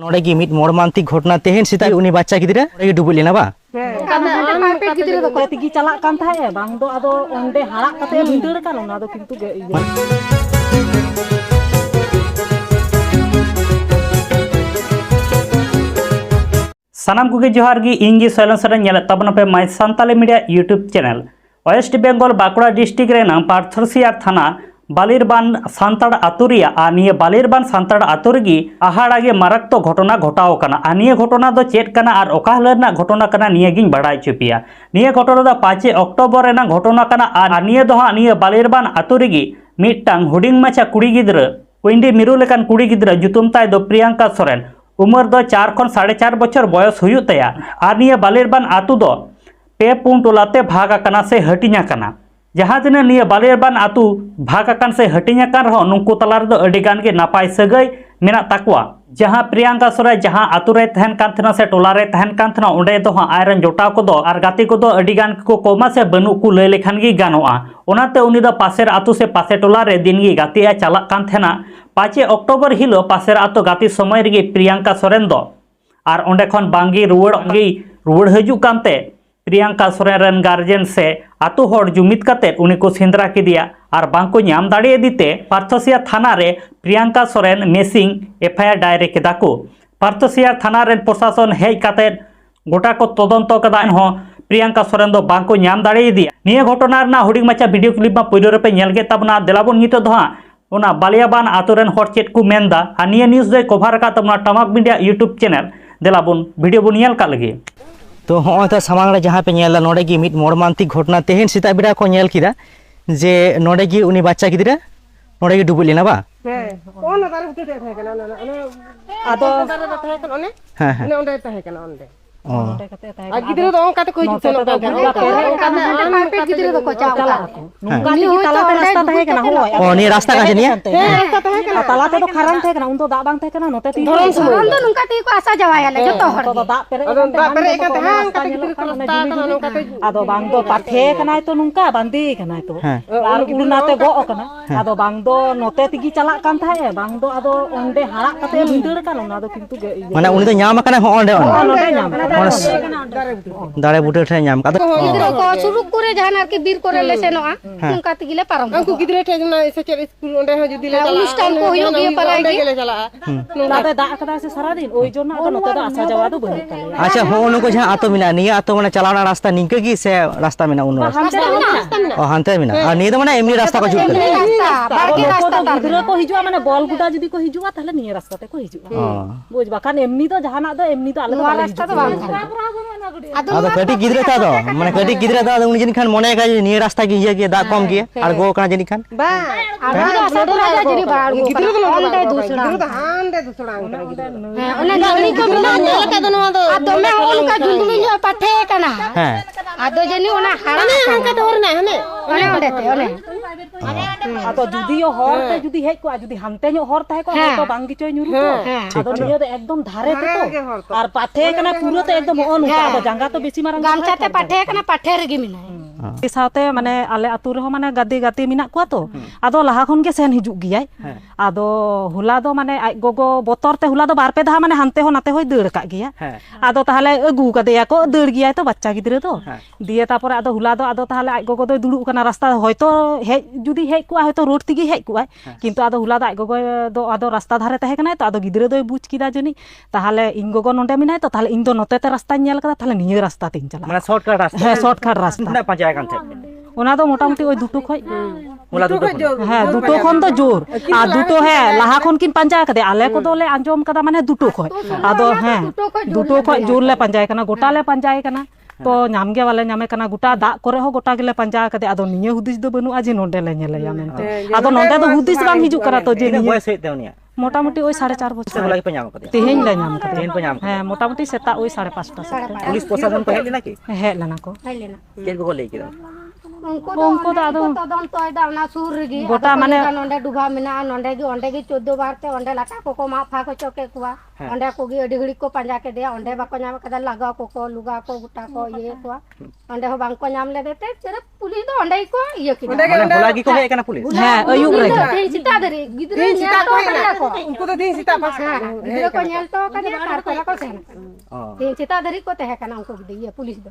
नोड़े की मिट मर्मांतिक घटना तेहन सीता उनी बच्चा गिदरा नोड़े डुबुल लेना बा चला कान थाए बांग दो आदो ओंडे हाड़ा कते भिंदड़ कान ओना दो किंतु गे सानाम कुगे जोहार गी इंगी साइलेंसर नेल तबना पे my Santali media YouTube channel West Bengal Bankura district रेना पार्थरसिया थाना बालिरबान सान्ताड़ आतुरिया आनिया बालिरबान सान्ताड़ आतुरगी आहाड़ागे मारक तो घटना घटाव कना आनिया घटना दो चेट कना आर ओका हलरना घटना कना निया गिन बड़ाई चुपिया निया घटना दो 5 अक्टोबर रेना घटना कना आर निया दो निया बालिरबान आतुरगी मिट्टांग हुडिंग माचा कुड़ी गिद्र उइंडी मिरु लेकान कुड़ी गिद्र जुतुम ताय दो प्रियंका सोरेन उमर दो 4 खन 4.5 बछर बयस हुयुग तया आर निया बालिरबान आतु दो पे पुन टोलाते भागा कना से हटिया कना जहाँ दिन निया बालिरबान आतु भागाकान से हटिया कान रहो नुंकु तलार दो अडिगान के नापाय सगई मेना ताकुआ जहाँ प्रियंका सोरेन जहाँ आतु रे तहन कान थना से टोला रे तहन कान थना ओंडे दो आयरन जोटाव को दो आर गाती को दो अडिगान को कोमा से बनु को लय लेखान गी गानोआ ओनाते उनी दो पासेर आतु से पासे टोला रे दिन गी गाती आ चालाक कान थना 5 अक्टोबर हिलो पासेर आतु गाती समय रे प्रियंका सोरेन दो आर ओंडे खन बांगी रुवड़ हजू कानते प्रियंका सोरेन रन गार्जियन से आतु होड़ जुमित काते उनी को सेंद्रा किदिया आर बांको ᱧᱟᱢ दाड़े दीते पार्थसिया थाना रे प्रियंका सोरेन मेसिंग एफआईआर डायरे केदा को पार्थसिया थाना रे प्रशासन हेज काते गोटा को तदंत कदा हो प्रियंका सोरेन दो बांको ᱧाम दाड़े दिया निया घटना रना हुडिंग माचा वीडियो क्लिप मा पयलो रे पे नेल गे तबना देलाबन नितो दो ओना बालियाबान आतु रेन होड़ चेट को मेनदा आ निया न्यूज़ दे कवर का तबना टमाक मीडिया यूट्यूब चैनल देलाबन वीडियो बन नेल का लगे तो हाँ तो सामान जहाँ पे नेला नोड़े की मिट मर्मांतिक घटना तेहन सीता बेड़ा को नेल किदा जे नोड़े की उनी बच्चा गिदरा नोड़े की डुबुल लेना बा ओन दारे उठे थाहे कना आदो दारे थाहे कना ओने ओने ओंडे थाहे कना ओंडे आ गिदरा दो ओंका ते कोई जुते न ओंका पे गिदरा दो को चाला नुंगा नी ताला पे रास्ता थाहे कना हो ओ नी रास्ता का जनिया रास्ता थाहे कना ताला ते तो खरान थाहे कना उन तो दा बांग थाहे कना नोते ती धरन दो नुंका ती को आसा जवाया ले जतो हर तो दा पेरे एका ते हां का गिदरा रास्ता कना नुंका ते आदो बांग दो पाथे कना तो नुंका बांदी कना तो आर उनाते गो कना आदो बांग दो नोते तिगी चला कान थाहे बांग दो आदो ओंडे हाड़ा कते भिंदड़ कान ओना दो किंतु माने उनी तो ᱧᱟᱢ कना हो ओंडे ओंडे ᱧᱟम दाड़े बुटे ठे ᱧᱟम कादा गिदरा को सुरुक करे जहान आर के बीर करे ले सेनोआ उनका तिगिले पारम उनको गिदरा ठे जना सेचर स्कूल ओंडे हो जुदी ले चला अनुष्ठान को होयो बिया पराई गेले चला नाते दा कदा से सारा दिन ओई जोना आदो नोते दो आसा जावा दो बनि ताले अच्छा हो उनको जहाँ आतो मिना निया आतो माने चलावना रास्ता निंके की से रास्ता मिना उन रास्ता ओ हांते मिना आ निया माने एमनी रास्ता को जुट रास्ता बाकी रास्ता गिदरा को हिजुआ माने बॉल गुटा जदी को हिजुआ ताले निया रास्ता ते को हिजुआ बुझ बाकान एमनी तो जहाना दो एमनी तो आले तो रास्ता तो आदो कटी गिदरा था दो माने कटी गिदरा था उनी जनी खान मने का निया रास्ता की ये दा कम गिया आर गो कना जनी खान बा आबो रास्ता तो राजा जनी बाड़ गो गिदरा को ओंडे दूसरा गिदरा हांडे दूसरा हां ओने जनी को मिला नेल का दनो दो आदो में उनका जुंडुली जो पाठे कना हां आदो जनी ओना हाड़ा का तोर ना हने ओने ओंडे ते ओने आतो जुदियो हर ते जुदी हेज को जुदी हांते नो हर ताहे को तो बांगी चोय ᱧᱩᱨᱩ तो आदो नियो तो एकदम धारे ते तो आर पाठे कना पूरा तो एकदम ओन आदो जांगा तो बेसी मारंग गामछा ते पाठे कना पाठे रेगी मिना साथे माने आले आतु रहो माने गादी गाती मिना को तो आदो लहा खन के सेन हिजुग गियाय आदो हुला दो माने aj gogo बोतर ते हुला दो बार पे धा माने हांते हो नाते होय दड़ का गिया आदो ताहले अगु कदेया को दड़ गियाय तो बच्चा गिदरे तो दिए तापर आदो हुला दो आदो ताहले aj gogo दो दुडुक कना रास्ता होयतो हेज जुदी हेज को होयतो रोड तिगी हेज को किंतु आदो हुला दो aj gogo दो आदो रास्ता धारे तहे कना तो आदो गिदरे दो बुझ किदा जनी ताहले इन गोगो नोंडे मिनाय तो ताहले इन दो नोते ते रास्ता नेल कदा ताहले निये रास्ता तिन चला माने शॉर्टकट रास्ता है शॉर्टकट रास्ता पांचा कान थे ओना दो मोटा मोटी ओई दुटो खय ओला दुटो हां दुटो खन तो जोर आ दुटो है लाहा खन किन पंजा कदे आले को दोले आंजोम कदा माने दुटो खय आदो हां दुटो खय जोर ले पंजाय कना गोटा ले पंजाय कना तो नाम गे वाले नामे कना गोटा दा करे हो गोटा गेले पंजा कदे आदो निये हुदिस दो बनु आजे नोंडे ले नेले या मेनते आदो नोंडे दो हुदिस बांग हिजु करा तो जे बयस हेते उनिया मोटा मोटी ओई 4.5 बछर लगे पे ᱧᱟᱢ कदे तेहेन ले ᱧᱟᱢ कदे तेहेन पे ᱧᱟᱢ हां मोटा मोटी सेता ओई 5:30 से पुलिस प्रशासन को हेज लेना की हेज लेना को हाय लेना केन को ले किदा उनको तो आदो तदंतय दा ना सुर रेगी गोटा माने नोंडे डुबा मेना नोंडे गी 14 बार ते ओंडे लाटा को मा फा को चोके कुआ ओंडे को गी अडी घड़ी को पांजा के दे ओंडे बाको नाम कदा लगा को लुगा को गुटा को ये कुआ ओंडे हो बांको नाम ले देते तेरे पुलिस दो ओंडे को ये की माने होला की को हे kana पुलिस हाँ अयुब रे दिन सीता दरे गिदरे ᱧᱮᱞ तो करिया को उनको तो दिन सीता पास गिदरे को ᱧᱮᱞ तो करिया कार को सेन दिन सीता दरे को तहे कना उनको ये पुलिस दो